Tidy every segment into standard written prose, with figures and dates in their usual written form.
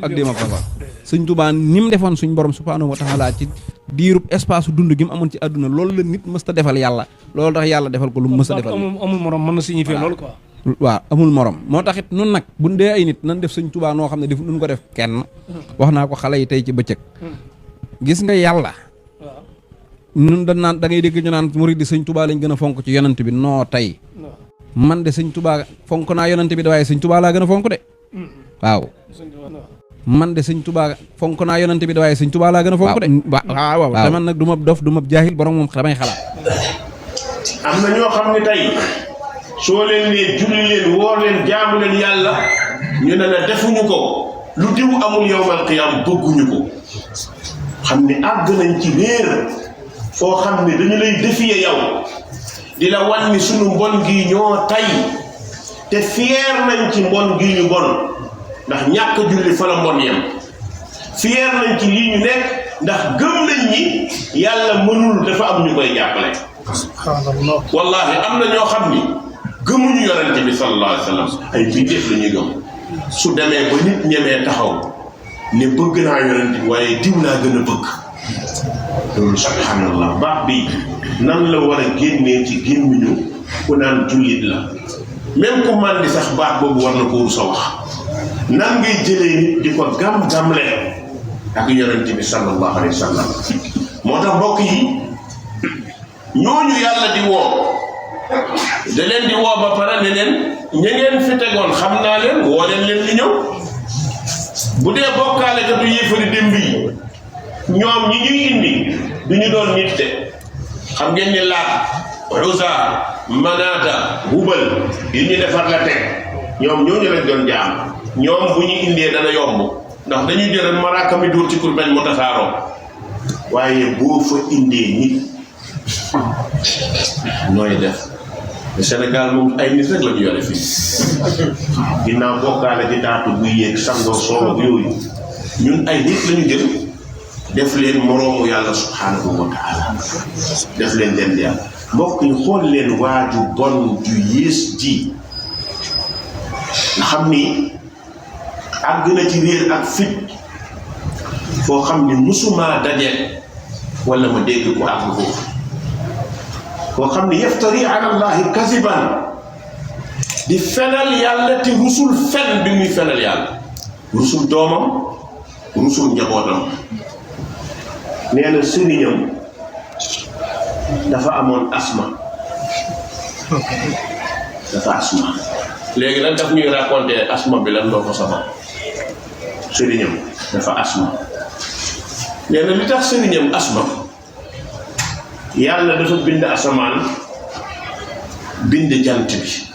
ak déem ak fa sëñ Tuubaa ni mu defoon suñ borom subhaanahu wa taala ci diirub espace dund gi mu amoon ci àdduna loolu la nit mës ta defal yàlla loolu tax yàlla defal ko lu mu mës a defal amul morom mën na signifier loolu quoi. waaw amul morom moo tax it nun nag buñ dee ay nit nan def sëñ Tuubaa noo xam ne def nun ko def kenn wax naa ko xale yi tey ci bëccëg gis nga yàlla nun da naan da ngay dégg ñu naan murid di sëñ Tuubaa lañ gën a fonk ci yonent bi noo tey man de sëñ Tuubaa fonk naa yonent bi da waaye sëñ Tuubaa laa gën a fonk de waaw man de sëñ Tuubaa fonk naa yonent bi da waaye sëñ Tuubaa laa gën a fonk de waaw te man nag du ma dof du ma jaahil borom moom damay xalaat am na ñoo xam ne tey soo leen nee julli leen woor leen jaamu leen yàlla ñu ne la defuñu ko lu diw amul yawmal qiyaam bëgguñu ko xam ne àgg nañ ci réer foo xam ne dañu lay défier yow di la wan ni sunu mbon gi ñoo tay te fier nañ ci mbon gi ñu bon ndax ñàkk julli fa la mbon yem fier nañ ci lii ñu nekk ndax gëm nañ ni yàlla mënul dafa am ñu koy jàppale wallahi am na ñoo xam ni gëmuñu yonente bi sallallahu alayhi wa sallam ay bindeef la ñuy gëm su demee ba nit ñemee taxaw ne bëgg naa yonente bi waaye diw laa gën a bëgg loolu subhanallah baax bi nan la war a génnee ci gémmiñu ku naan jullit la même ku man di sax baax boobu war na ko wur sa wax nan ngay jëlee nit di ko gam-gamle ak yonente bi sallallahu alayhi wa sallam moo tax mbokk yi ñooñu yàlla di woo da leen di woo ba pare ne leen ña ngeen fi tegoon xam naa leen woo leen li ñëw bu dee bokkaale ka du yéefari démb yi ñoom ñi ñuy indi du ñu doon nit de xam ngeen ni Laat Uzza Manaata Hubal yi ñu defar la teg ñoom ñooñu lañ doon jaam ñoom bu ñu indee dana yomb ndax dañuy jël maraaka mi dóor ci kurbeñ mu tasaaroo waaye boo fa indee nit nooy def Sénégal moom ay nit rek la ñu yore fii ginnaaw bokkaale di daatu buy yéeg sangoo soow ak yooyu ñun ay nit lañu jël def leen moroomu yàlla subhanahu wa taala def leen leen yàlla mbokk yi xool leen waaju bon ju yées ji nga xam ni àgg na ci réer ak fit foo xam ni musuma daje wala ma dégg ko àgg foofu koo xam ni yaftari ala allahi kaziban di fenal yàlla te rusul fen bi muy fenal yàlla rusul doomam rusul njabootam nee na sëriñam dafa amoon asma léegi lan daf ñuy raconter asma bi lan doo ko sabab sëriñam dafa asma nee na li tax sëriñam asma yàlla dafa bind asamaan bind jant bi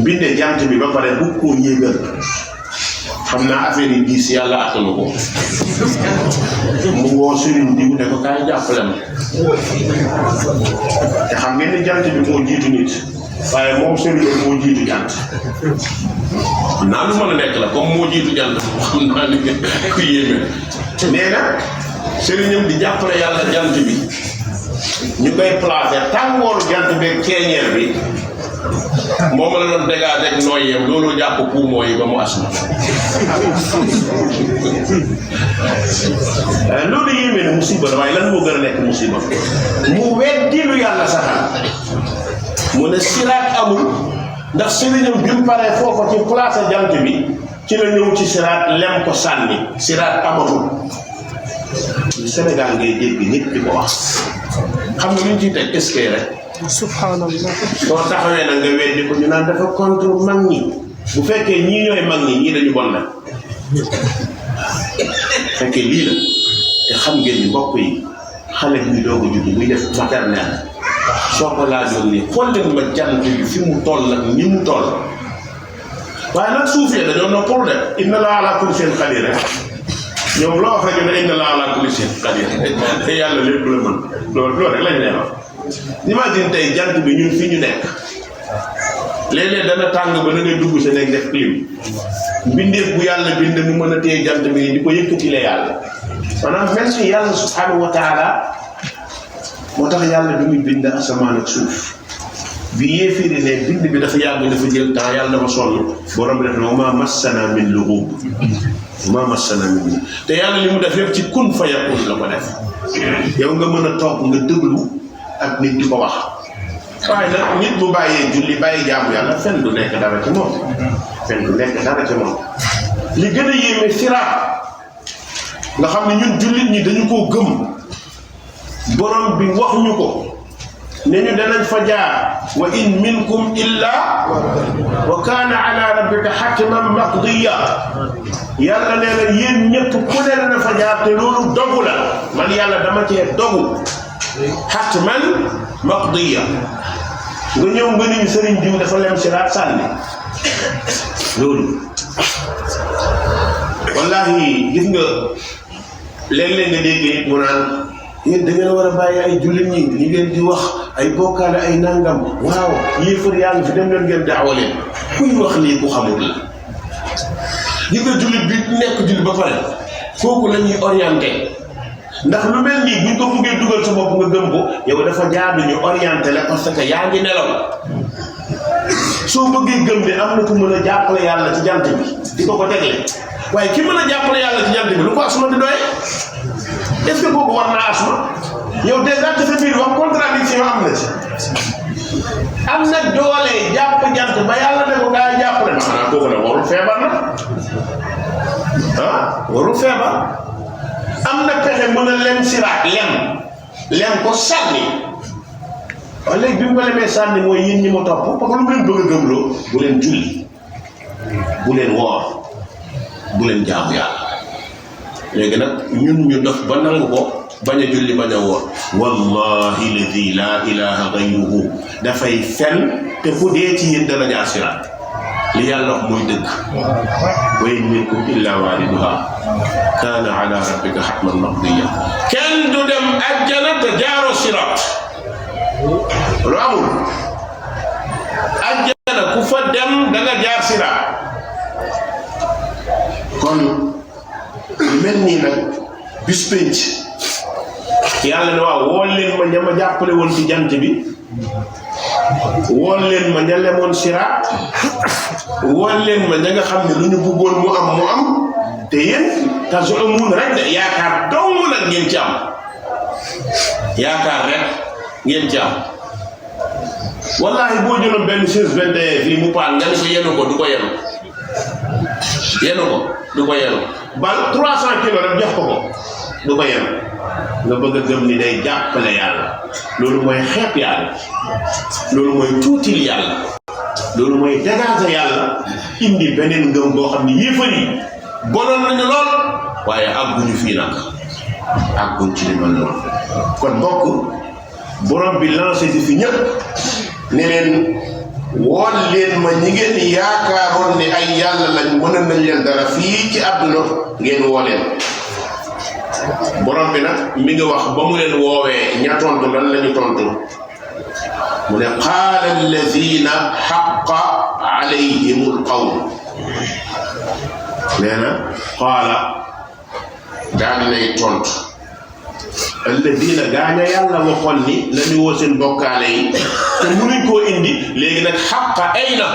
bindee jant bi ba pare bu koo yéegal xam naa affaire yi diis yàlla attanu ko mu woo sëriñ diw ne ko kaay jàppale ma te xam ngeen ni jant bi moo jiitu nit waaye moom sëriñ moo jiitu jant naa lu mën a nekk la comme moo jiitu jant xam naa ni ku yéeme nee na sëriñam di jàppale yàlla jant bi ñu koy placer tàngooru jant bi ak ceeñeer bi moom la doon dégage ak nooyeem loolu jàpp puumoo yi ba mu asma loolu yéeme na musiba la waaye lan moo gën a nekk musiba mu weddi lu yàlla saxal mu ne siraat amul ndax sëriñam bi mu paree foofu ci place jant bi ci la ñëw ci siraat lem ko sànni siraat amatul Sénégal ngay dégg nit di ko wax xam nga lu ñu ciy teg est-ce que rek subhanallah soo taxawee nag nga weddi ko ñu naan dafa contre mag ñi bu fekkee ñii ñooy mag ñi ñii dañu bon nag fekkee lii la te xam ngeen ni mbokk yi xale bi ñu doog a judd muy def maternelle soo ko laajoon ni xool leen ma jant bi fi mu toll ak ni mu toll waaye nag suufee dañoo noppal de inna laa ala kulli shay'in qadir rek ñoom loo wax ne inna laa ala kulli shay'in qadir te yàlla lépp la mën loolu rek lañ leen wax. Imagine tey jant bi ñun fi ñu nekk léeg-léeg dana tàng ba da ngay dugg sa nekk def clim mbindeef bu yàlla bind mu mën a téye jant bi di ko yëkkati la yàlla maanaam mel ni yàlla subhanahu wa taala moo tax yàlla bi muy bind asamaan ak suuf bi yéefiri ne bind bi dafa yàgg dafa jël temps yàlla dafa sonn borom bi def na ma massana min lughub ma massana min lughub te yàlla li mu def yëpp ci kun fa yakun la ko def yow nga mën a toog nga déglu ak nit di ko wax waaye nag nit bu bàyyee julli bàyyi jaamu yàlla fen du nekk dara ci moom fen du nekk dara ci moom li gën a yéeme siraat nga xam ne ñun jullit ñi dañu koo gëm borom bi wax ñu ko ne ñu danañ fa jaar wa in minkum illa wa kaana ala rabbika hatman maqdiya yàlla nee na yéen ñëpp ku ne dana fa jaar te loolu dogu la man yàlla dama cee dogu hatman maqdiya nga ñëw nga ni sëriñ diw dafa lem siraat sànni loolu wallahi gis nga léeg-léeg nga dégg nit mu naan yéen da ngeen war a bàyyi ay jullit ñi ñi ngeen di wax ay bokkaale ay nangam waaw yéefar yaa ngi fi dem leen ngeen daawa leen kuy wax lii ku xamul la gis nga jullit bi nekk jullit ba pare kooku la ñuy orienté ndax lu mel nii buñ ko buggee dugal sa bopp nga gëm ko yow dafa jaadu ñu orienté la parce que yaa ngi nelaw soo bëggee gëm ne am na ku mën a jàppale yàlla ci jant bi di ko tegle waaye ki mën a jàppale yàlla ci jant bi lu ko asma di doye est-ce que kooku war naa asma yow déjà ci sa biir wax contradiction am na ci am na doole jàpp jant ba yàlla ne ko gaa yi jàppale ma xanaa kooku nag warul feebar na warul feebar am na pexe mën a lem siraat lem ko sànni waaye léegi bi mu ko lemee sànni mooy yéen ñi ma topp parce que lu mu leen bëgg a gëmloo bu leen julli bu leen woor bu leen jaamu yàlla léegi nag ñun ñu dof ba nangu ko bañ a julli bañ a woor wallahi ladi la ilaha gayruhu dafay fen te ku dee ci yéen dana jaar siraat li yàlla wax mooy dëgg wa in minkum illa waariduha kaana ala rabbika hatman maqdiya kenn du dem ajjana te jaaroo siraat lu amul ajjana ku fa dem danga jaar siraat kon mel nii nag bis penc yàlla ne waaw wool leen ma ña ma jàppale woon ci jant bi wool leen ma ña lemoon siraat wool leen ma ña nga xam ne lu ñu bëggoon mu am te yéen tazumun rek de yaakaar dong nag ngeen ci am yaakaar rek ngeen ci am wallahi boo jëloon benn 621 fii mu paan nga ne ko yenu ko du ko yenu du ko yenu bal 300 kilos rek jox ko du ko yenu nga bëgg a gëm ni day jàppale yàlla loolu mooy xeeb yàlla loolu mooy tuutil yàlla loolu mooy dégager yàlla indi beneen ngëm boo xam ne yéefar yi bonoon nañu lool waaye àgguñu fii nag àgguñ ci li mel noonu kon mbokk borom bi lancé si fi ñëpp ne leen woon leen ma ñi ngeen yaakaaroon ne ay yàlla lañ mën nañ leen dara fii ci àdduna ngeen woo leen borom bi nag mi ngi wax ba mu leen woowee ña tontu lan lañu tontu mu ne qaala alladina xaqa alayhimul qawl nee na qaala daa dinay tontu alladina gaaña yàlla waxoon ni lañu woo seen bokkaale yi te mënuñ koo indi léegi nag xaqa ay na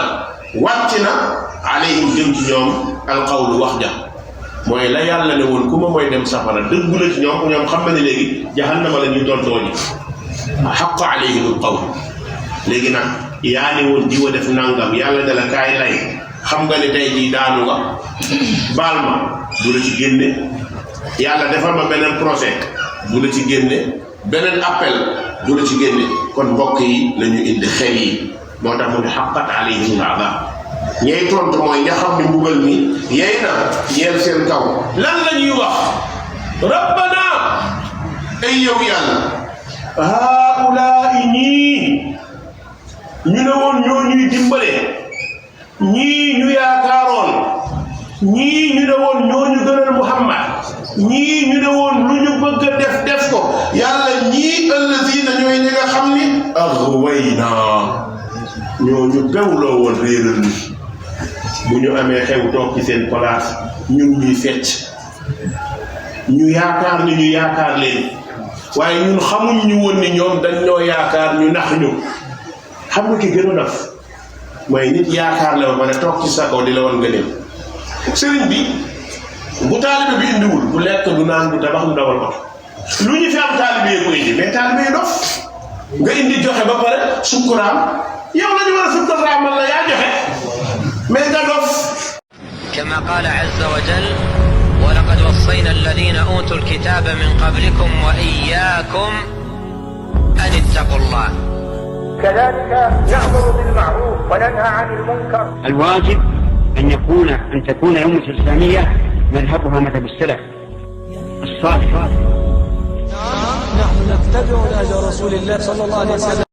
wàcc na alayhim jëm ci ñoom alqawlu wax ja mooy la yàlla ne woon ku ma mooy dem safara dëggu la ci ñoom xam na ne léegi jahannama la ñuy tontoo ji xaqa alayhimul qawl léegi nag yaa ne woon diwa def nangam yàlla ne la kaay lay xam nga ne tey jii daanu nga baal ma du la ci génne yàlla defal ma beneen procès du la ci génne beneen appel du la ci génne kon mbokk yi lañu indi xel yi moo tax mu ne xaqat alayhimul adab ñey tontu mooy nga xam ne mbugal mi yey na ñeel seen kaw lan la ñuy wax rabbana ay yow yàlla haulaai ñii ñu ne woon ñoo ñuy dimbale ñii ñu yaakaaroon ñii ñu ne woon ñoo ñu gënal Muhammad ñii ñu ne woon lu ñu bëgg a def ko yàlla ñii allazina ñooy ñi nga xam ni aghwayna ñoo ñu bewloo woon réeral ni bu ñu amee xew toog ci seen place ñun ñuy fecc ñu yaakaar ni ñu yaakaar leen waaye ñun xamuñ ñu woon ni ñoom dañ ñoo yaakaar ñu nax ñu xam nga ki gën a dof mooy nit yaakaar la ba pare toog ci sa kaw di la woon gëneel sëriñ bi bu taalibe bi indiwul bu lekk du naan du tabax du dawal oto lu ñu fi am taalibe yi ko indi mais taalibe yi dof nga indi joxe ba pare sukkuraam yow la ñu war a sukkuraamal la yaa joxe mais nga dof كما قال عز وجل ولقد وصينا الذين أوتوا الكتاب من قبلكم وإياكم أن اتقوا الله كذلك نأمر بالمعروف وننهى عن المنكر. الواجب أن تكون الأمة الإسلامية مذهبها مذهب السلف الصالح. نحن نتبع نهج رسول الله صلى الله عليه وسلم